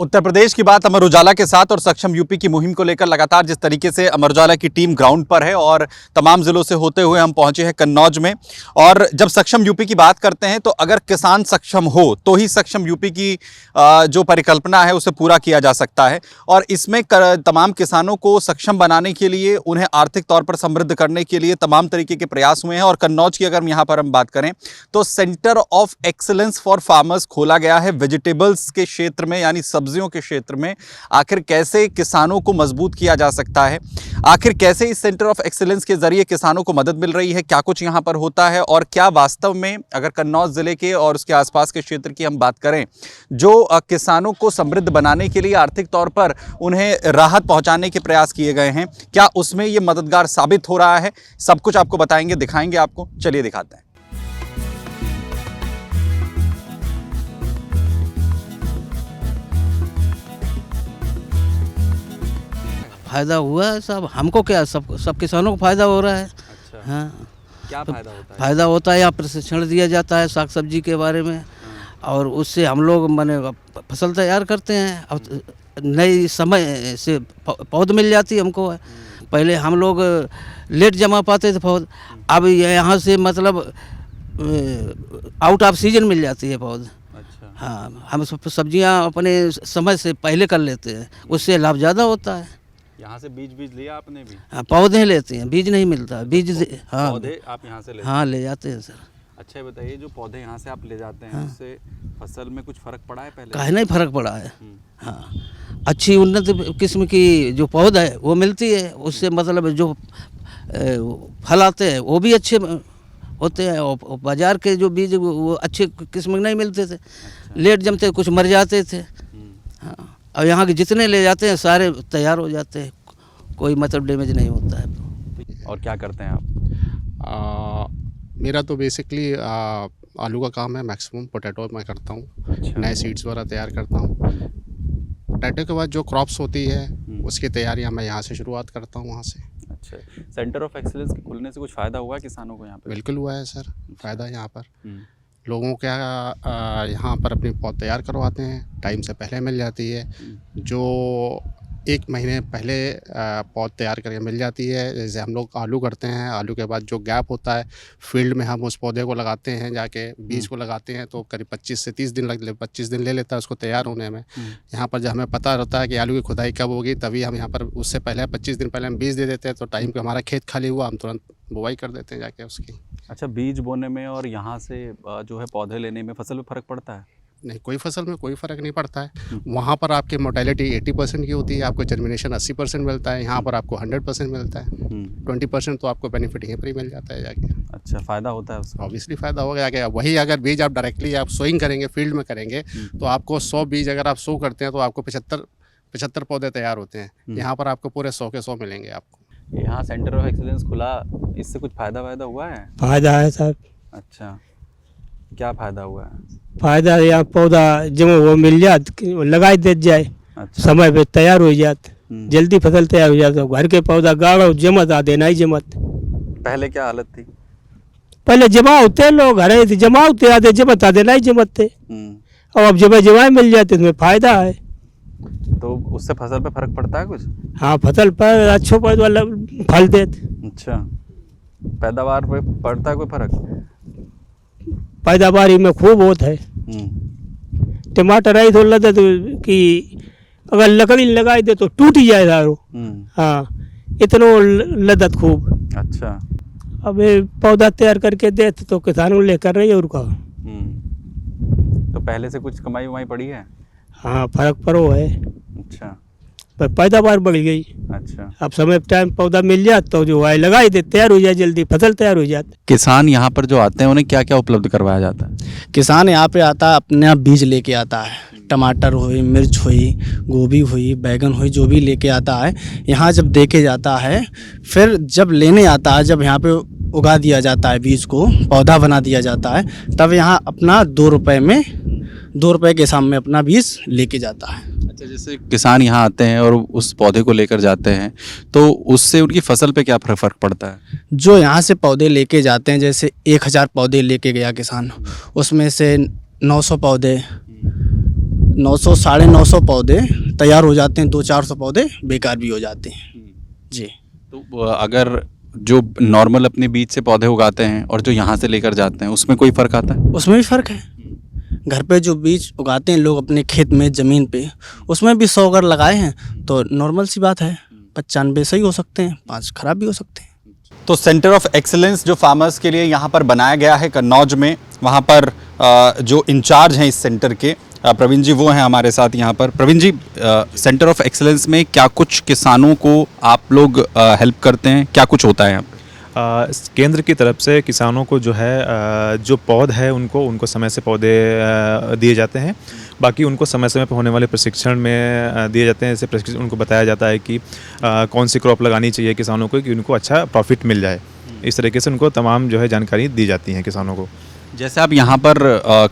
उत्तर प्रदेश की बात अमर उजाला के साथ और सक्षम यूपी की मुहिम को लेकर लगातार जिस तरीके से अमर उजाला की टीम ग्राउंड पर है और तमाम जिलों से होते हुए हम पहुंचे हैं कन्नौज में। और जब सक्षम यूपी की बात करते हैं तो अगर किसान सक्षम हो तो ही सक्षम यूपी की जो परिकल्पना है उसे पूरा किया जा सकता है। और इसमें तमाम किसानों को सक्षम बनाने के लिए, उन्हें आर्थिक तौर पर समृद्ध करने के लिए तमाम तरीके के प्रयास हुए हैं। और कन्नौज की अगर यहाँ पर हम बात करें तो centre of excellence for farmers खोला गया है वेजिटेबल्स के क्षेत्र में, यानी सब्जियों के क्षेत्र में। आखिर कैसे किसानों को मजबूत किया जा सकता है, आखिर कैसे इस सेंटर ऑफ एक्सीलेंस के जरिए किसानों को मदद मिल रही है, क्या कुछ यहाँ पर होता है और क्या वास्तव में अगर कन्नौज जिले के और उसके आसपास के क्षेत्र की हम बात करें जो किसानों को समृद्ध बनाने के लिए आर्थिक तौर पर उन्हें राहत पहुंचाने के प्रयास किए गए हैं, क्या उसमें ये मददगार साबित हो रहा है, सब कुछ आपको बताएंगे, दिखाएंगे आपको। चलिए दिखाते हैं। फायदा हुआ है सब, हमको क्या, सब किसानों को फायदा हो रहा है। अच्छा। हाँ, क्या फायदा होता है? फायदा होता है, यहाँ प्रशिक्षण दिया जाता है साग सब्जी के बारे में, और उससे हम लोग माने फसल तैयार करते हैं। अब नई समय से पौध मिल जाती है हमको। पहले हम लोग लेट जमा पाते थे पौध, अब यहाँ से मतलब आउट ऑफ सीजन मिल जाती है पौध। अच्छा। हाँ, हम सब्जियाँ अपने समय से पहले कर लेते हैं, उससे लाभ ज़्यादा होता है। यहाँ से बीज लिया आपने भी? हाँ, पौधे लेते हैं, बीज नहीं मिलता। बीज हाँ, पौधे आप यहाँ से लेते हैं? हाँ, ले जाते हैं सर। अच्छा, ये बताइए, जो पौधे यहाँ से आप ले जाते हैं उससे फसल में कुछ फर्क पड़ा है पहले? काहे नहीं फर्क पड़ा है। हाँ, अच्छी उन्नत किस्म की जो पौधा है वो मिलती है, उससे मतलब जो फल आते हैं वो भी अच्छे होते हैं। और बाजार के जो बीज वो अच्छे किस्म के नहीं मिलते थे। अच्छा। लेट जमते, कुछ मर जाते थे। हाँ, और यहाँ के जितने ले जाते हैं सारे तैयार हो जाते हैं, कोई मतलब डैमेज नहीं होता है। और क्या करते हैं आप? मेरा तो बेसिकली आलू का काम है, मैक्सिमम पोटैटो मैं करता हूँ। अच्छा। नए सीड्स वगैरह तैयार करता हूँ। पोटैटो के बाद जो क्रॉप्स होती है उसकी तैयारियाँ मैं यहाँ से शुरुआत करता हूँ, वहाँ से। अच्छा, सेंटर ऑफ एक्सीलेंस के खुलने से कुछ फ़ायदा हुआ है किसानों को यहाँ पे? बिल्कुल हुआ है सर, फ़ायदा यहाँ पर। लोगों क्या यहाँ पर अपनी पौध तैयार करवाते हैं, टाइम से पहले मिल जाती है। जो 1 महीने पहले पौध तैयार करके मिल जाती है। जैसे हम लोग आलू करते हैं, आलू के बाद जो गैप होता है फील्ड में हम उस पौधे को लगाते हैं, जाके बीज को लगाते हैं, तो करीब 25 से 30 दिन 25 दिन ले लेता है उसको तैयार होने में। यहाँ पर जब हमें पता रहता है कि आलू की खुदाई कब होगी, तभी हम यहाँ पर उससे पहले 25 दिन पहले हम बीज दे देते हैं। तो टाइम पे हमारा खेत खाली हुआ, हम तुरंत बुवाई कर देते हैं जाके उसकी। अच्छा, बीज बोने में और यहाँ से जो है पौधे लेने में फसल में फ़र्क पड़ता है? नहीं, कोई फसल में कोई फ़र्क नहीं पड़ता है। वहाँ पर आपकी मोर्टेलिटी 80% की होती है, आपको जर्मिनेशन 80% मिलता है। यहाँ पर आपको 100% मिलता है। 20% तो आपको बेनिफिट यहीं पर ही मिल जाता है जाके। अच्छा, फ़ायदा होता है उसका? ऑब्वियसली फ़ायदा होगा जाके। वही अगर बीज आप डायरेक्टली आप सोइंग करेंगे, फील्ड में करेंगे, तो आपको 100 बीज अगर आप सो करते हैं तो आपको 75 पौधे तैयार होते हैं। यहाँ पर आपको पूरे 100 के 100 मिलेंगे आपको। यहाँ सेंटर ऑफ एक्सीलेंस खुला, इससे कुछ फ़ायदा हुआ है? फायदा है साहब। अच्छा, क्या फ़ायदा हुआ है? फायदा यहाँ पौधा जब वो मिल जात, लगाई दे जाए। अच्छा। समय पे तैयार हो जात, जल्दी फसल तैयार हो जाता। घर के पौधा गाड़ो जमत आते नहीं जमत। पहले क्या हालत थी? पहले जमा होते लोग, घर जमा होते आते, जमत आते नहीं जमत थे। और अब जमा मिल जाते तो फायदा है। तो उससे फसल पे फर्क पड़ता है कुछ? हाँ, फसल पर अच्छो पैदा फल देते। अच्छा, पैदावार पे पड़ता है कोई फर्क? पैदावारी में खूब होता है। टमाटर आई तो लदत कि अगर लकड़ी लगाई दे तो टूट ही जाए सारो। हाँ, इतना लदत खूब। अच्छा, अब पौधा तैयार करके दे तो किसानों लेकर नहीं और का। तो पहले से कुछ कमाई वमाई पड़ी है? हाँ, फर्क पड़ो है। अच्छा, पर पैदावार बढ़ गई। अच्छा, अब समय टाइम पौधा मिल जाए तो जो है लगाई दे, तैयार हो जाए, जल्दी फसल तैयार हो जाती। किसान यहाँ पर जो आते हैं उन्हें क्या क्या उपलब्ध करवाया जाता है? किसान यहाँ पे आता है, अपने आप बीज लेके आता है। टमाटर हुई, मिर्च हुई, गोभी हुई, बैगन हुई, जो भी लेके आता है यहाँ जब देके जाता है, फिर जब लेने आता है, जब यहाँ पे उगा दिया जाता है बीज को, पौधा बना दिया जाता है, तब यहाँ अपना 2 रुपये के हिसाब में अपना बीज लेके जाता है। अच्छा, जैसे किसान यहाँ आते हैं और उस पौधे को लेकर जाते हैं तो उससे उनकी फसल पे क्या फ़र्क पड़ता है? जो यहाँ से पौधे लेके जाते हैं, जैसे 1000 पौधे लेके गया किसान, उसमें से 900 पौधे 900 950 पौधे तैयार हो जाते हैं, 200-400 पौधे बेकार भी हो जाते हैं जी। तो अगर जो नॉर्मल अपने बीज से पौधे उगाते हैं और जो यहाँ से लेकर जाते हैं उसमें कोई फ़र्क आता है? उसमें भी फ़र्क है। घर पे जो बीज उगाते हैं लोग अपने खेत में ज़मीन पे, उसमें भी 100 अगर लगाए हैं तो नॉर्मल सी बात है, 95 सही हो सकते हैं, 5 खराब भी हो सकते हैं। तो सेंटर ऑफ एक्सीलेंस जो फार्मर्स के लिए यहाँ पर बनाया गया है कन्नौज में, वहाँ पर जो इंचार्ज हैं इस सेंटर के प्रवीण जी वो हैं हमारे साथ यहाँ पर। प्रवीण जी, सेंटर ऑफ एक्सीलेंस में क्या कुछ किसानों को आप लोग हेल्प करते हैं, क्या कुछ होता है यहाँ पर? केंद्र की तरफ से किसानों को जो है जो पौध है उनको समय से पौधे दिए जाते हैं। बाकी उनको समय समय पर होने वाले प्रशिक्षण में दिए जाते हैं। जैसे प्रशिक्षण उनको बताया जाता है कि कौन सी क्रॉप लगानी चाहिए किसानों को कि उनको अच्छा प्रॉफिट मिल जाए। इस तरीके से उनको तमाम जो है जानकारी दी जाती है किसानों को। जैसे आप यहाँ पर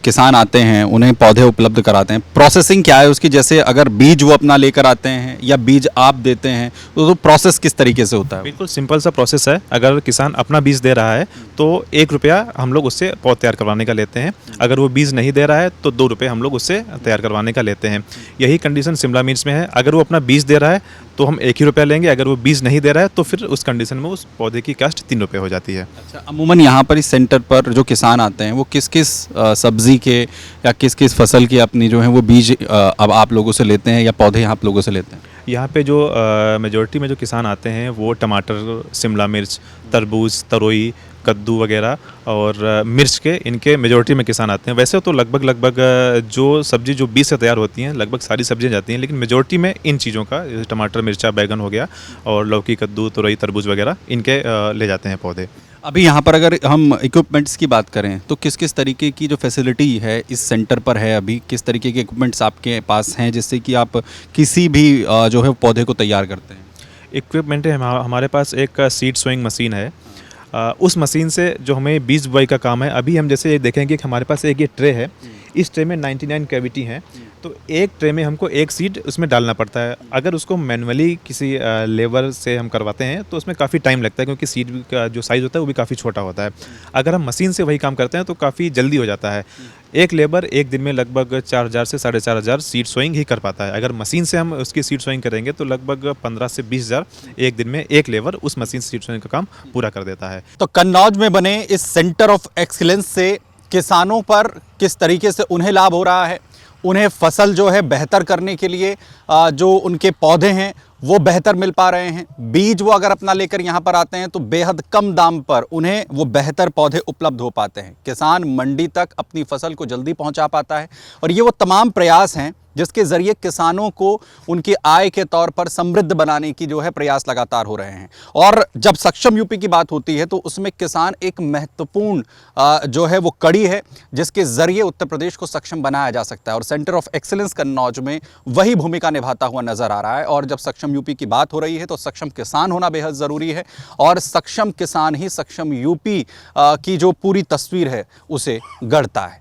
किसान आते हैं, उन्हें पौधे उपलब्ध कराते हैं, प्रोसेसिंग क्या है उसकी? जैसे अगर बीज वो अपना लेकर आते हैं या बीज आप देते हैं तो प्रोसेस किस तरीके से होता है? बिल्कुल सिंपल सा प्रोसेस है। अगर किसान अपना बीज दे रहा है तो 1 रुपया हम लोग उससे पौध तैयार करवाने का लेते हैं। अगर वो बीज नहीं दे रहा है तो 2 रुपये हम लोग उससे तैयार करवाने का लेते हैं। यही कंडीशन शिमला मिर्च में है। अगर वो अपना बीज दे रहा है तो हम 1 ही रुपया लेंगे। अगर वो बीज नहीं दे रहा है तो फिर उस कंडीशन में उस पौधे की कास्ट 3 रुपये हो जाती है। अच्छा, अमूमन यहाँ पर इस सेंटर पर जो किसान आते हैं वो किस किस सब्जी के या किस किस फसल के अपनी जो है वो बीज अब आप लोगों से लेते हैं या पौधे आप लोगों से लेते हैं? यहाँ पे जो मेजॉरिटी में जो किसान आते हैं वो टमाटर, शिमला मिर्च, तरबूज, तरोई, कद्दू वगैरह और मिर्च के इनके मेजॉरिटी में किसान आते हैं। वैसे तो लगभग जो सब्जी जो बीज से तैयार होती हैं लगभग सारी सब्जियां जाती हैं, लेकिन मेजॉरिटी में इन चीज़ों का टमाटर, मिर्चा, बैगन हो गया और लौकी, कद्दू, तरोई, तरबूज वगैरह इनके ले जाते हैं पौधे। अभी यहाँ पर अगर हम इक्विपमेंट्स की बात करें तो किस किस तरीके की जो फैसिलिटी है इस सेंटर पर है, अभी किस तरीके के इक्विपमेंट्स आपके पास हैं जिससे कि आप किसी भी जो है पौधे को तैयार करते हैं? इक्विपमेंट है हमारे पास एक सीड सोइंग मशीन है। उस मशीन से जो हमें बीज बुआई का काम है, अभी हम जैसे देखेंगे कि हमारे पास एक ये ट्रे है। इस ट्रे में 99 कैविटी हैं, तो एक ट्रे में हमको एक सीड उसमें डालना पड़ता है। अगर उसको मैनुअली किसी लेबर से हम करवाते हैं तो उसमें काफ़ी टाइम लगता है क्योंकि सीड का जो साइज़ होता है वो भी काफ़ी छोटा होता है। अगर हम मशीन से वही काम करते हैं तो काफ़ी जल्दी हो जाता है। एक लेबर एक दिन में लगभग 4000 से 4500 सीड सोइंग ही कर पाता है। अगर मशीन से हम उसकी सीड सोइंग करेंगे तो लगभग 15 से 20,000 एक दिन में एक लेबर उस मशीन से सीड सोइंग का काम पूरा कर देता है। तो कन्नौज में बने इस सेंटर ऑफ एक्सीलेंस से किसानों पर किस तरीके से उन्हें लाभ हो रहा है, उन्हें फसल जो है बेहतर करने के लिए जो उनके पौधे हैं वो बेहतर मिल पा रहे हैं। बीज वो अगर अपना लेकर यहाँ पर आते हैं तो बेहद कम दाम पर उन्हें वो बेहतर पौधे उपलब्ध हो पाते हैं। किसान मंडी तक अपनी फसल को जल्दी पहुँचा पाता है और ये वो तमाम प्रयास हैं जिसके ज़रिए किसानों को उनकी आय के तौर पर समृद्ध बनाने की जो है प्रयास लगातार हो रहे हैं। और जब सक्षम यूपी की बात होती है तो उसमें किसान एक महत्वपूर्ण जो है वो कड़ी है जिसके ज़रिए उत्तर प्रदेश को सक्षम बनाया जा सकता है। और सेंटर ऑफ एक्सीलेंस कन्नौज में वही भूमिका निभाता हुआ नज़र आ रहा है। और जब सक्षम यूपी की बात हो रही है तो सक्षम किसान होना बेहद ज़रूरी है और सक्षम किसान ही सक्षम यूपी की जो पूरी तस्वीर है उसे गढ़ता है।